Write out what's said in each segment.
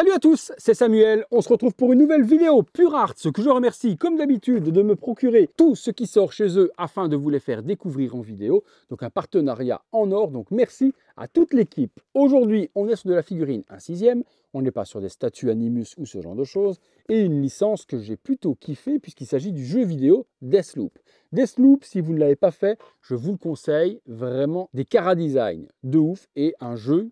Salut à tous, c'est Samuel, on se retrouve pour une nouvelle vidéo Pure Art, ce que je remercie comme d'habitude de me procurer tout ce qui sort chez eux afin de vous les faire découvrir en vidéo, donc un partenariat en or, donc merci à toute l'équipe. Aujourd'hui on est sur de la figurine 1/6, on n'est pas sur des statues Animus ou ce genre de choses, et une licence que j'ai plutôt kiffé puisqu'il s'agit du jeu vidéo Deathloop. Deathloop, si vous ne l'avez pas fait, je vous le conseille, vraiment des chara-design de ouf et un jeu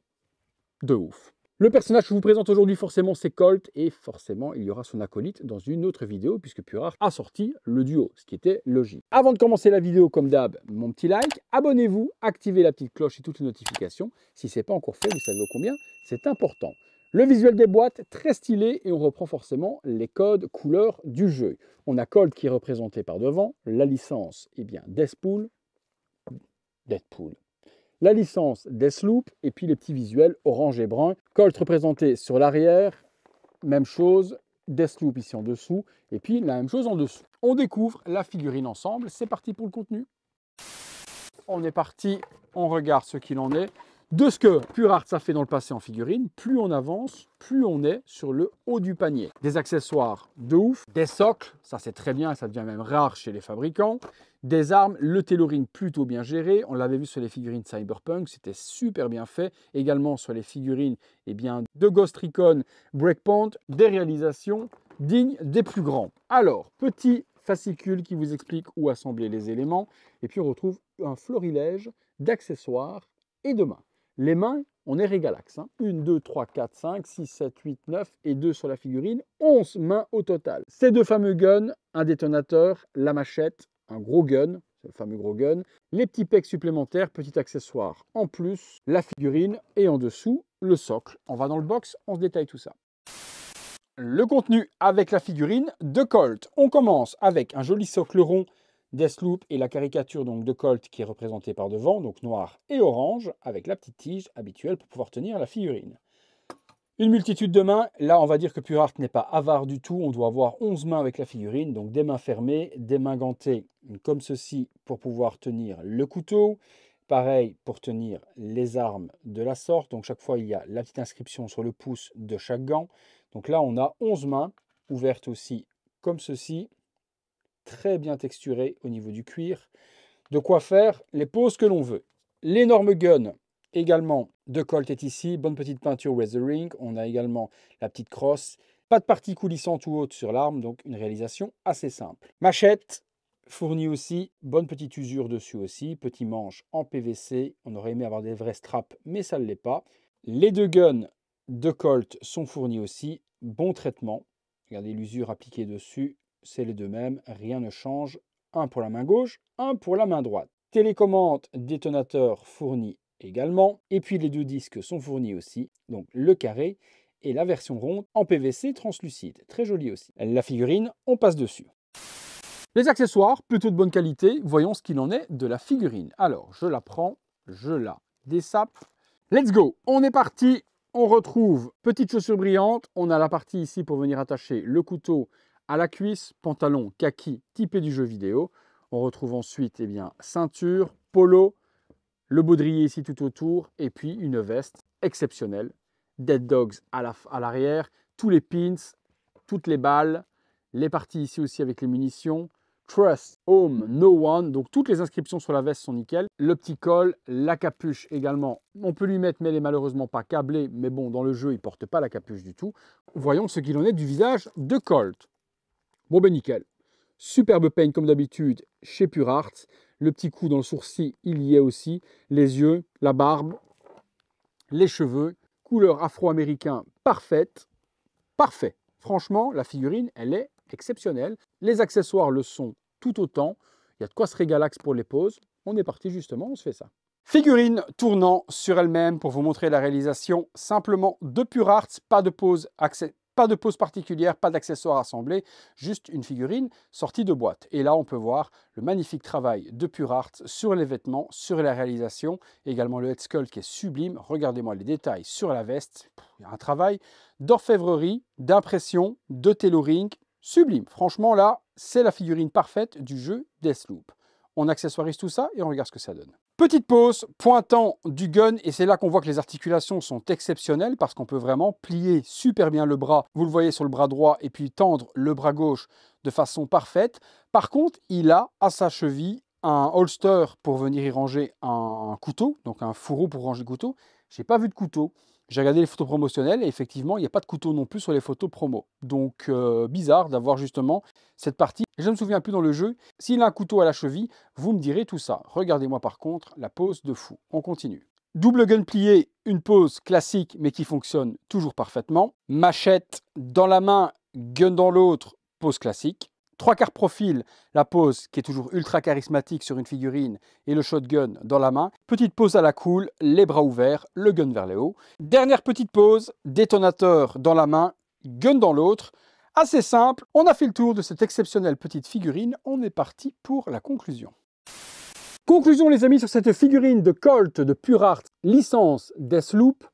de ouf. Le personnage que je vous présente aujourd'hui, forcément, c'est Colt, et forcément, il y aura son acolyte dans une autre vidéo, puisque Pure Art a sorti le duo, ce qui était logique. Avant de commencer la vidéo, comme d'hab, mon petit like, abonnez-vous, activez la petite cloche et toutes les notifications. Si ce n'est pas encore fait, vous savez combien, c'est important. Le visuel des boîtes, très stylé, et on reprend forcément les codes couleurs du jeu. On a Colt qui est représenté par devant, la licence, eh bien, Deathpool. La licence Deathloop, et puis les petits visuels orange et brun. Colt représenté sur l'arrière, même chose, Deathloop ici en dessous, et puis la même chose en dessous. On découvre la figurine ensemble, c'est parti pour le contenu. On est parti, on regarde ce qu'il en est. De ce que Pure Art a fait dans le passé en figurine, plus on avance, plus on est sur le haut du panier. Des accessoires de ouf, des socles, ça c'est très bien, ça devient même rare chez les fabricants. Des armes, le tailoring plutôt bien géré, on l'avait vu sur les figurines Cyberpunk, c'était super bien fait. Également sur les figurines de Ghost Recon Breakpoint, des réalisations dignes des plus grands. Alors, petit fascicule qui vous explique où assembler les éléments, et puis on retrouve un florilège d'accessoires et de mains. Les mains, on est régalax. 1, 2, 3, 4, 5, 6, 7, 8, 9 et 2 sur la figurine. 11 mains au total. Ces deux fameux guns, un détonateur, la machette, un gros gun, c'est le fameux gros gun. Les petits pecs supplémentaires, petit accessoire en plus, la figurine et en dessous, le socle. On va dans le box, on se détaille tout ça. Le contenu avec la figurine de Colt. On commence avec un joli socle rond Deathloop et la caricature donc de Colt qui est représentée par devant, donc noir et orange, avec la petite tige habituelle pour pouvoir tenir la figurine. Une multitude de mains, là on va dire que Pure Art n'est pas avare du tout, on doit avoir 11 mains avec la figurine, donc des mains fermées, des mains gantées comme ceci pour pouvoir tenir le couteau, pareil pour tenir les armes de la sorte, donc chaque fois il y a la petite inscription sur le pouce de chaque gant. Donc là on a 11 mains, ouvertes aussi comme ceci, très bien texturé au niveau du cuir. De quoi faire les poses que l'on veut. L'énorme gun également de Colt est ici. Bonne petite peinture weathering. On a également la petite crosse. Pas de partie coulissante ou haute sur l'arme, donc une réalisation assez simple. Machette fournie aussi. Bonne petite usure dessus aussi. Petit manche en PVC. On aurait aimé avoir des vrais straps, mais ça ne l'est pas. Les deux guns de Colt sont fournis aussi. Bon traitement. Regardez l'usure appliquée dessus. C'est les deux mêmes, rien ne change. Un pour la main gauche, un pour la main droite. Télécommande détonateur fourni également. Et puis les deux disques sont fournis aussi. Donc le carré et la version ronde en PVC translucide. Très joli aussi. La figurine, on passe dessus. Les accessoires, plutôt de bonne qualité. Voyons ce qu'il en est de la figurine. Alors, je la prends, je la dessape. Let's go. On est parti. On retrouve petite chaussure brillante. On a la partie ici pour venir attacher le couteau à la cuisse, pantalon kaki typé du jeu vidéo. On retrouve ensuite ceinture, polo, le baudrier ici tout autour, et puis une veste exceptionnelle. Dead Dogs à l'arrière, tous les pins, toutes les balles, les parties ici aussi avec les munitions. Trust, Home, No One, donc toutes les inscriptions sur la veste sont nickel. Le petit col, la capuche également, on peut lui mettre mais elle n'est malheureusement pas câblée, mais bon dans le jeu il ne porte pas la capuche du tout. Voyons ce qu'il en est du visage de Colt. Bon ben nickel, superbe paint comme d'habitude chez Pure Art, le petit coup dans le sourcil il y est aussi, les yeux, la barbe, les cheveux, couleur afro-américain parfaite, parfait. Franchement la figurine elle est exceptionnelle, les accessoires le sont tout autant, il y a de quoi se régalax pour les poses, on est parti justement, on se fait ça. Figurine tournant sur elle-même pour vous montrer la réalisation simplement de Pure Art, pas de pose particulière, pas d'accessoires assemblés, juste une figurine sortie de boîte. Et là, on peut voir le magnifique travail de Pure Art sur les vêtements, sur la réalisation, également le head sculpt qui est sublime. Regardez-moi les détails sur la veste, il y a un travail d'orfèvrerie, d'impression, de tailoring, sublime. Franchement, là, c'est la figurine parfaite du jeu Deathloop. on accessoirise tout ça et on regarde ce que ça donne. Petite pause, pointant du gun, et c'est là qu'on voit que les articulations sont exceptionnelles parce qu'on peut vraiment plier super bien le bras, vous le voyez sur le bras droit, et puis tendre le bras gauche de façon parfaite. Par contre, il a à sa cheville un holster pour venir y ranger un couteau, donc un fourreau pour ranger le couteau. Je n'ai pas vu de couteau. J'ai regardé les photos promotionnelles et effectivement, il n'y a pas de couteau non plus sur les photos promo. Donc, bizarre d'avoir justement cette partie. Je ne me souviens plus dans le jeu. S'il a un couteau à la cheville, vous me direz tout ça. Regardez-moi par contre la pose de fou. On continue. Double gun plié, une pose classique mais qui fonctionne toujours parfaitement. Machette dans la main, gun dans l'autre, pose classique. 3/4 profil, la pose qui est toujours ultra charismatique sur une figurine et le shotgun dans la main. Petite pose à la cool, les bras ouverts, le gun vers le haut. Dernière petite pose, détonateur dans la main, gun dans l'autre. Assez simple, on a fait le tour de cette exceptionnelle petite figurine. On est parti pour la conclusion. Conclusion les amis sur cette figurine de Colt de Pure Art, licence Deathloop.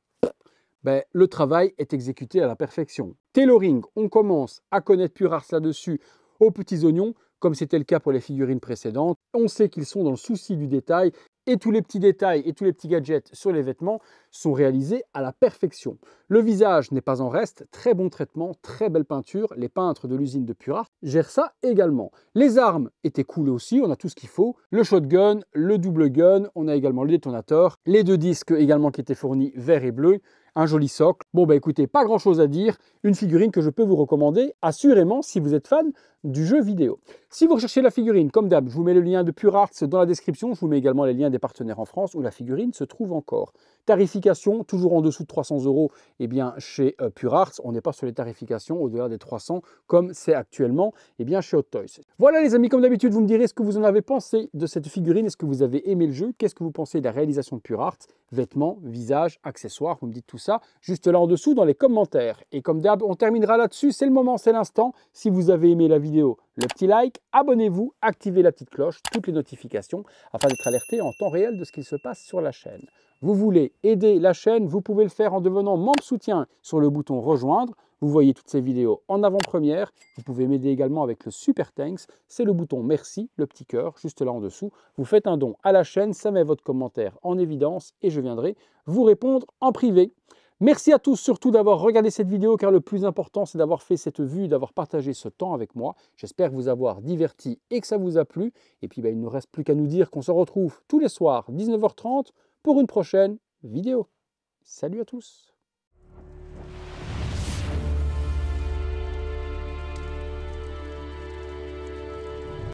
Le travail est exécuté à la perfection. Tailoring, on commence à connaître Pure Art là-dessus aux petits oignons, comme c'était le cas pour les figurines précédentes. On sait qu'ils sont dans le souci du détail et tous les petits détails et tous les petits gadgets sur les vêtements sont réalisés à la perfection. Le visage n'est pas en reste, très bon traitement, très belle peinture. Les peintres de l'usine de Pure Art gèrent ça également. Les armes étaient cool aussi, on a tout ce qu'il faut. Le shotgun, le double gun, on a également le détonateur, les 2 disques également qui étaient fournis vert et bleu. Un joli socle. Bon, écoutez, pas grand chose à dire. Une figurine que je peux vous recommander, assurément, si vous êtes fan du jeu vidéo. Si vous recherchez la figurine, comme d'hab, je vous mets le lien de Pure Art dans la description. Je vous mets également les liens des partenaires en France où la figurine se trouve encore. Tarification, toujours en dessous de 300 €, eh bien, chez Pure Art. On n'est pas sur les tarifications au-delà des 300 comme c'est actuellement chez Hot Toys. Voilà les amis, comme d'habitude, vous me direz ce que vous en avez pensé de cette figurine. Est-ce que vous avez aimé le jeu? Qu'est-ce que vous pensez de la réalisation de Pure Art? Vêtements, visage, accessoires, vous me dites tout ça juste là en dessous dans les commentaires. Et comme d'hab, on terminera là-dessus, c'est le moment, c'est l'instant. Si vous avez aimé la vidéo, le petit like, abonnez-vous, activez la petite cloche, toutes les notifications, afin d'être alerté en temps réel de ce qu'il se passe sur la chaîne. Vous voulez aider la chaîne, vous pouvez le faire en devenant membre soutien sur le bouton rejoindre. Vous voyez toutes ces vidéos en avant-première. Vous pouvez m'aider également avec le Super Thanks. C'est le bouton merci, le petit cœur, juste là en dessous. Vous faites un don à la chaîne, ça met votre commentaire en évidence et je viendrai vous répondre en privé. Merci à tous surtout d'avoir regardé cette vidéo car le plus important c'est d'avoir fait cette vue, d'avoir partagé ce temps avec moi. J'espère vous avoir diverti et que ça vous a plu. Et puis il ne reste plus qu'à nous dire qu'on se retrouve tous les soirs 19h30 pour une prochaine vidéo. Salut à tous!